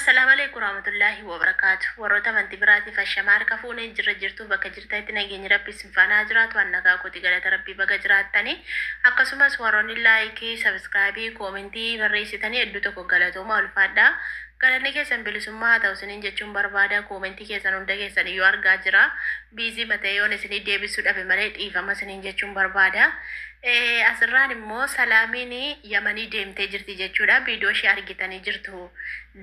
السلام عليكم ورحمة الله وبركاته. وروتا من تبراتي فالشمار كفوني جرجرتو بك جرتايت نجين ربي سنفانا جرات وانكا كوتي غلط ربي بك جرات تاني أقسمس وروني لايكي سبسكرايبي كومنتي بريسي تاني ادوتو كو غلطو ما الفادا غلطني كيسان بلسوما توسنين جچون بربادا كومنتي كيسان وندا كيسان يوار غاجرا بيزي متيون سني ديبسود أبي مليت إيفاما سنين جچون بربادا asirraan immoo salaamiin yamanii deemtee jirti jechuudha. Viidiyoo ishee argitanii jirtu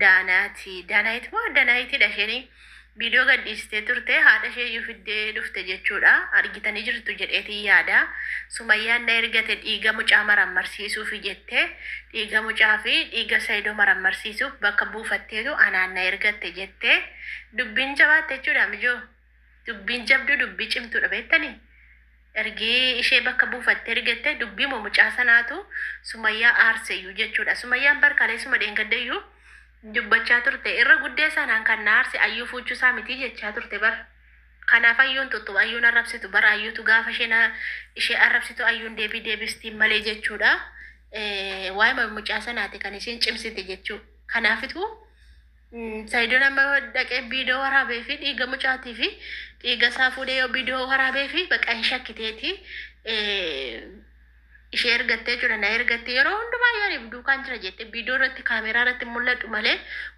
daanaayit moo daanaayitidha isheen viidiyoo gadhiistee turte haadha ishee iyyuu fiddee dhufte jechuudha. Argitanii jirtu jedheetii yaada. Sumayyaan na ergate dhiiga mucaa marammarsiisuuf jettee dhiiga mucaa fi dhiiga Saayidoo marammarsiisuuf bakka buufatteetu anaan na ergatte jettee dubbiin jabaatte jechuudha mijoo. Dubbiin jabduu dubbii cimtuudha beektanii. Ergi ishee bakka buufattee ergatte dubbii mucaa sanaatu Sumayyaa aarseyyuu jechuudha. Sumayyaan barkaalee suma dheengaddeeyyuu dubbachaa turte irra guddee sanaan kan na aarse ayyuu fuuchuu isaa miti jechaa turte bar. Kanaaf ayyuun tuttu ayyuun arrabsitu bar ayyuutu gaafa ishee arrabsitu ayyuun deebistiin malee jechuudha. Waa'ee mucaa sanaati kan isheen cimsite jechuudha. Kanaafitu Saayidoo nama dhaqee viidiyoo waraabee fi dhiiga mucaatii fi dhiiga isaa fuudhee yoo viidiyoo waraabee fi bakka hin shakkiteeti ishee ergattee jira na ergattee yeroo hundumaa yaaniif duukaan jira jette viidiyoo irratti kaameraa irratti mul'atu malee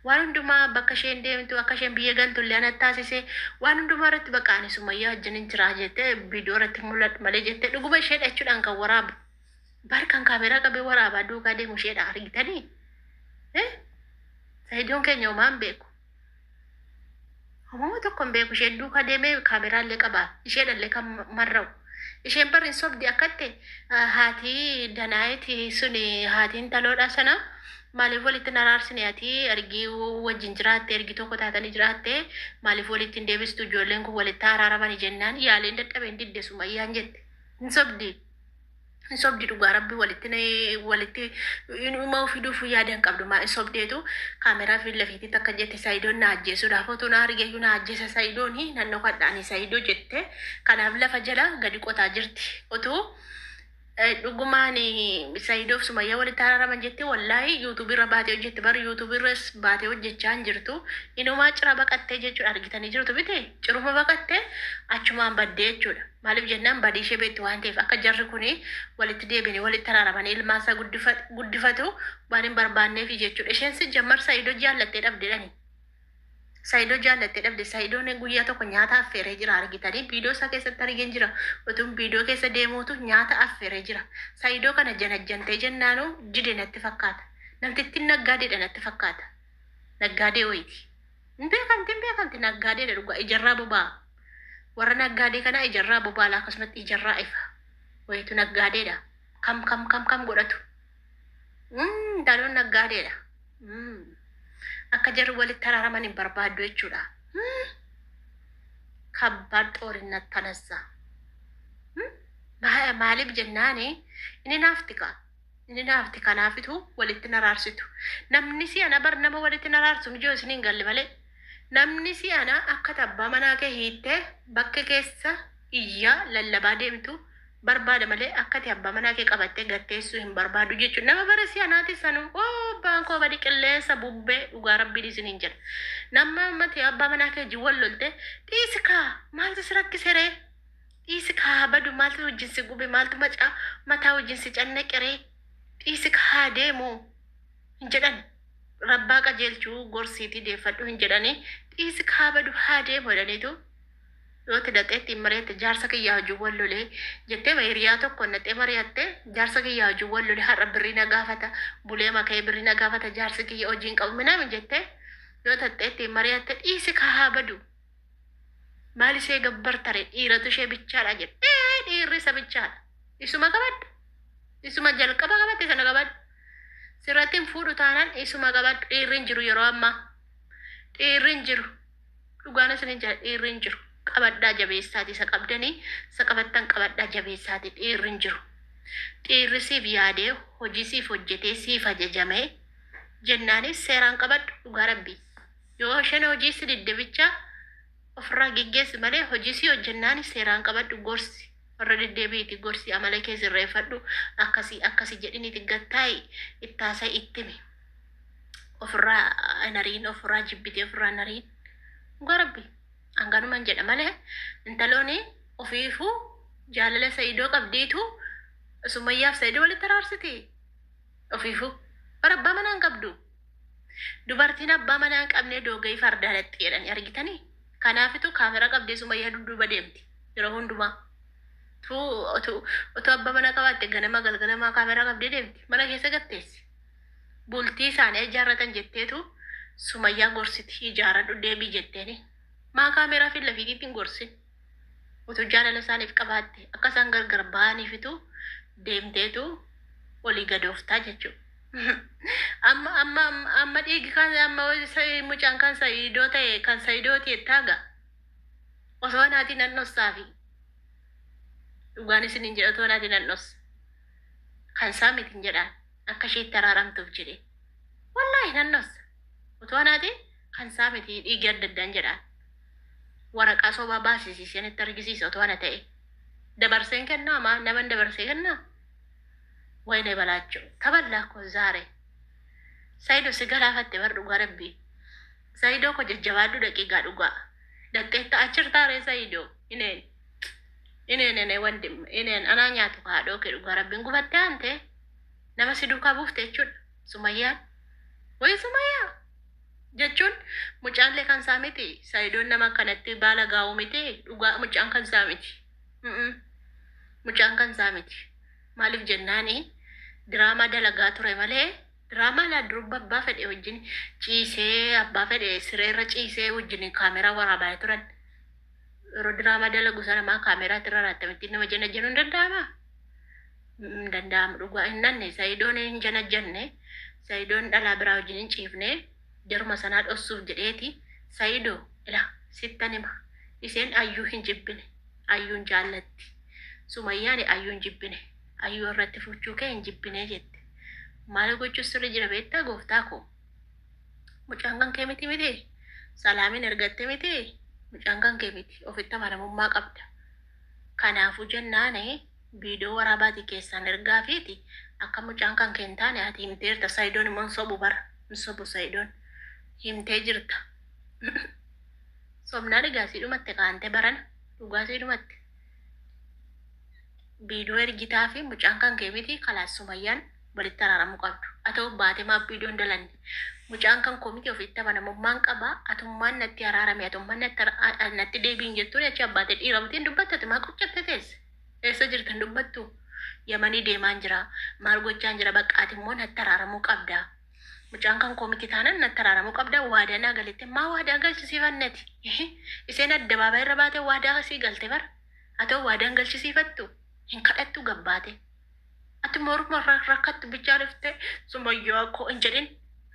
waan hundumaa bakka isheen deemtu akka isheen biyya galtu illee ana taasise waan hundumaa irratti bakka ani Sumayyaa wajjin jira jette viidiyoo irratti mul'atu malee jette dhuguma isheedha jechuudhaan kan waraabu barkan kaameraa qabee waraabaa duukaa deemu isheedha argitanii Saayidoon keenya homaan beeku. Homaa tokkoon beeku ishee duukaa deemee kaameraallee qabaa. Isheedhallee kan marra'u. Isheen barri sobdi akkatte haati danaayiti suni haatiin taloodha sana maaliif walitti naraarsine ati ergi wajjin jiraatte ergi tokko taatanii jiraatte maaliif walitti hin deebistu ijoolleen kun walitti araaramanii jennaan yaaleen dadhabeen didde Sumayyaan jette. Hin sobdi. Sobdi dhugaa rabbi walitti inuma ofii dhufu yaadan qabdu maa sobdeetu kaameraa fi lafiitti takka jette Saayidoon na ajjeesuudhaaf otoo na argeeyyuu na ajjeesa Saayidoon naannoo kadhaanii Saayidoo jette kanaaf lafa jala gadi qotaa jirti otoo dhugumaan Saayidoof Sumayyaa walitti araaraman jette wallaahi yuutuubirra baatee hojjette bar yuutuubirras baatee hojjechaa hin jirtu inumaa cira baqattee jechuudha argitanii jirtu bite ciruma baqattee achumaan baddee jechuudha. Maaliif jennaan badii ishee beektu waan ta'eef akka jarri kuni walitti deebiin walitti araaraman ilmaasaa guddifatu waan hin barbaanneef jechuudha. Isheen si jammar Saayidoo jaallattee dhabdeedhani. Saayidoo jaallattee dhabde Saayidoon guyyaa tokko nyaata affeeree jira argitanii viidiyoo isaa keessatti argeen jira. Otuun viidiyoo keessa deemuutu nyaata affeeree jira. Saayidoo kana janajjantee jennaanu jide natti fakkaata. Namtittiin naggaadeedha natti fakkaata. Naggaadee wayiiti. Hin beekamti naggaadeedha dhugaa ijarraa bobaa. Warra naggaadee kana ijarraa bobaala akkasumatti ijarraa ifa. Wayitu naggaadeedha. Kam godhatu. Daaloon naggaadeedha. Akka jarri walitti araaraman hin barbaaddu jechuudha. Kabbaad xoorinat tanassa. Maaliif jennaani inni naafti kanaafitu walitti naraarsitu. Namni si ana bar nama walitti naraarsu mijoo isiniin galle malee. Namni si ana akka tabbaa manaa kee hiittee bakka keessa iyyaa lallabaa deemtu barbaada malee akkati abbaa manaa kee qabattee gatteessuu hin barbaadu jechuudha. Nama bara si anaati sanuu baankoo badi qilleensa bubbee dhugaa rabbiin isiniin jedha. Nama mati abbaa manaa kee jiwwan lolte dhiisikaa maaltu si rakkisee dhiisikaa badu maaltu wajjin si gube maaltu mataa wajjin si cannaqiree dhiisikaa deemu hin jedhan. Rabbaa qajeelchuu gorsiitii deeffadhu hin jedhanii dhiisikaa badu haa deemu jedhaniitu yoo tidaqeetti mari'atte jaarsa kiyyaa hojii wal lolee jettee hiriyaa tokko naxee mari'atte jaarsa kiyyaa hojii wal lolee har'a birrii na gaafata bulee makee birrii na gaafata jaarsa kiyya hojiin qabu minaamin jettee yoo taxeetti mari'atte dhiisikaa haa badu maal ishee gabbartare dhiiratu ishee bichaadha jedhe dhiirri isa bichaadha isuma qabadhu isuma jalqaba qabatte sana qabadhu. Sirrattiin fuudhu taanaan isuma qabadhu dhiirriin jiru yeroo ammaa dhiirriin jiru dhugaan isiniin jira dhiirriin jiru qabadhaa jabeessaati isa qabdanii isa qabattan qabadhaa jabeessaati dhiirriin jiru dhiirri siif yaadee hojii siif hojjetee siif ajajamee jennaanis seeraan qabadhu dhugaa rabbii yoo isheen hojii si diddibicha ofirraa geggeessi malee hojii si hojjennaanis seeraan qabadhu gorsi. Warra deddeebiiti gorsi amala kee sirreeffadhu akkasii jedhiniiti gattaa'e ittaasa ittimi ofirraa nariin ofirraa jibbitee ofirraa nariin garabbi anganuman jedha malee intalooni ofiifuu jaalala Saidoo qabdiitu Sumayyaaf Saidoo walitti araarsiti ofiifuu bara abbaa manaan qabdu dubartiin abbaa manaan qabnee doogay fardaadatti jedhani argitanii kanaafitu kaamera qabdee Sumayyaa dudduuba deemti yeroo hundumaa tu abbaa mana qabaatte ganama galgalamaa kaamera qabdee deemti mana keessa gatteessi bultii isaanii ijaarratan jetteetu Sumayyaa gorsiti ijaaradhu deebii jetteeni maa kaameraa fi lafiitiin gorsin utuu jaalala isaaniif qabaatte akka isaan gargar ba'aniifitu deemteetu walii gadooftaa jechuudha. Amma dhiigi kan amma mucaan kan Saidoo ta'e kan Saidooti ettaaga osoo naati nannossaafi dhugaan isiniin jedha osoo naati nannoss kan isaa mitiin jedhaan akka isheetti araaramtuuf jedhe wallaahi nannossa osoo naati kan isaa miti dhiigi adda addaan jedhaan waraqaa sobaa baasisiisanitti argisiisa osoo ana ta'e dabarseen kennaa maa naman dabarsee kennaa wayne balaachuu taballaa koo zaare Saidoo si galaafatte bar dhugaa rabbii Saidoo ko jajjabaadhu daqiiqaa dhugaa dhaqqeetta achirtaaree Saidoo ineen wandim ineen anaa nyaatu kaadhoo kee dhugaa rabbiin gubatte hante nama si duukaa buufte jechuudha Sumayyaan wayi Sumayyaa jechuun mucaallee kan isaa miti Saidoon nama kanatti baala gaa'uu miti dhugaa mucaan kan isaa miti mucaan kan isaa miti maaliif jennaani diraamaa dalagaa ture malee diraamaa laa durba abbaa fedhe wajjin ciisee abbaa fedhe sireerra ciisee wajjin kaameraa waraabaa turan yeroo diraamaa dalagu sana maa kaameraa irra raatametti nama jana jennu hin danda'amu dhugaa hin nanne Saidoon hin jana jenne Saidoon dhalaa biraa wajjin hin ciifne jaruma sanaa dhossuuf jedheeti Saidoo ila sittan hima isheen ayyuu hin jibbine ayyuun jaallatti Sumayyaan ayyuun jibbine ayyuu irratti fuchuu kee hin jibbine jette maal gochuu sirri jira beektaa gooftaa koo mucaan kan kee miti salaamin ergatte miti mucaan kan kee miti ofitti amanamummaa qabda kanaafuu jennaane viidiyoo waraabaati keessaan ergaafiiti akka mucaan kan kee hin taane ati himteerta Saidoon immoo sobu bara sobu Saidoon himtee jirta sobnaa dhigaasii dhumatte kaante baran dhugaasii dhumatte viidiyoo ergitaa fi mucaan kan kee miti kalaas Sumayyaan walitti araaramuu qabdu atoo baatee maaf viidiyoon dalanne mucaan kan koo miti ofitti amanamummaan qaba atummaan natti araarame atummaan natti deebiin jettuun achi abbaatee dhiiramtiin dubbattati maa qochatte teesse eessa jirtan dubbattu yamanii deemaan jira maal gochaan jira baqqaati immoo natti araaramuu qabda mucaan kan koo miti taanan natti araaramuu qabda waadaa galette maa waadaa galchisiifanneti isheen addabaabaa irra baate waadaa kasii galte bara atoo waadaan galchisiifattu hin kadhattu gabbaate ati morma rakkattu bichaa dhufte Sumayyaa koo hin jedhin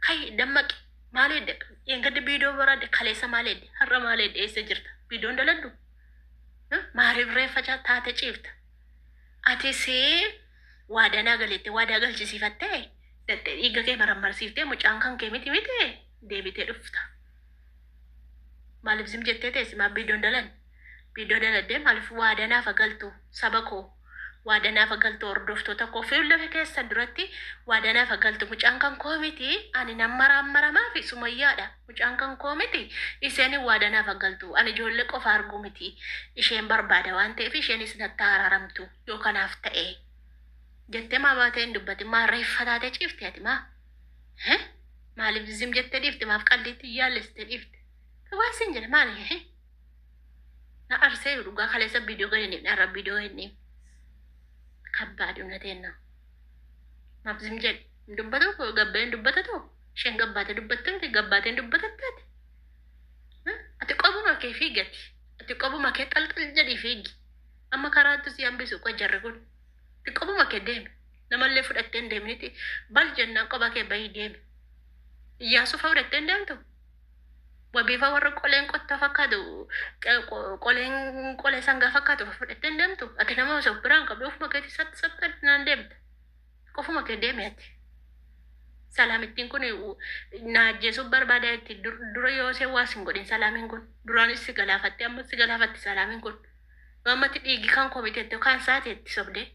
kai dammaqi maaleedde yengadi viidiyoo baraadde kaleessa maaleedde har'a maaleedde eessa jirta viidiyoon daladdu maaliif reeffa taate ciifta ati see waadaa galette waadaa galchisiifatte dattee dhiiga kee marammarsiiftee mucaan kan kee miti deebitee dhufta maaliif zim jettee teessi maa viidiyoon dalan viidiyoo daladdee maaliif waadaa naaf galtu saba koo waadaa naaf galtu hordoftoota koo fuula keessa duratti waadaa naaf galtu mucaan kan koo miti ani nama maramaa fi Sumayyaadha mucaan kan koo miti isheen waadaa naaf galtu ani ijoollee qofa argu miti isheen barbaada waan ta'eef isheenis natti araaramtu yoo kanaaf ta'e jettee maa baatee hin dubbati maa reeffa taatee ciifte ati maa maaliif zim jettee dhiifte maaf qalliitti yaalliste dhiifte waan sin jedhe maali na arsee dhugaa kaleessa viidiyoo gadi narra viidiyoo hin kabbaadu na teenna maaf zim jedhe dubbatu gabbeen dubbatatu isheen gabbaate dubbatte gabbaateen dubbatatte ati qobuma kee fiigati ati qobuma kee xalxal jedhii fiigi amma karaattu si hambisu qo jarri kun ati qobuma kee deemi namallee fudhattee hin deemniti bal jennaan qoba kee bahii deemi Iyyaasuu fa'aa fudhattee hin deemtu wabiifa warra qoleen qotta fakkaatu qolee sangaa fakkaatu fudhattee hin deemtu ati nama osoo biraan qabdu ofuma keetti satta naan deemta qofuma kee deemi ati salaamittiin kun naajjeessuuf barbaada itti dura yoo see waas hin godhin salaamiin kun duraanis si galaafatte amma si galaafatti salaamiin kun ammatti dhiigi kan koomiteetti kan saateetti sobdee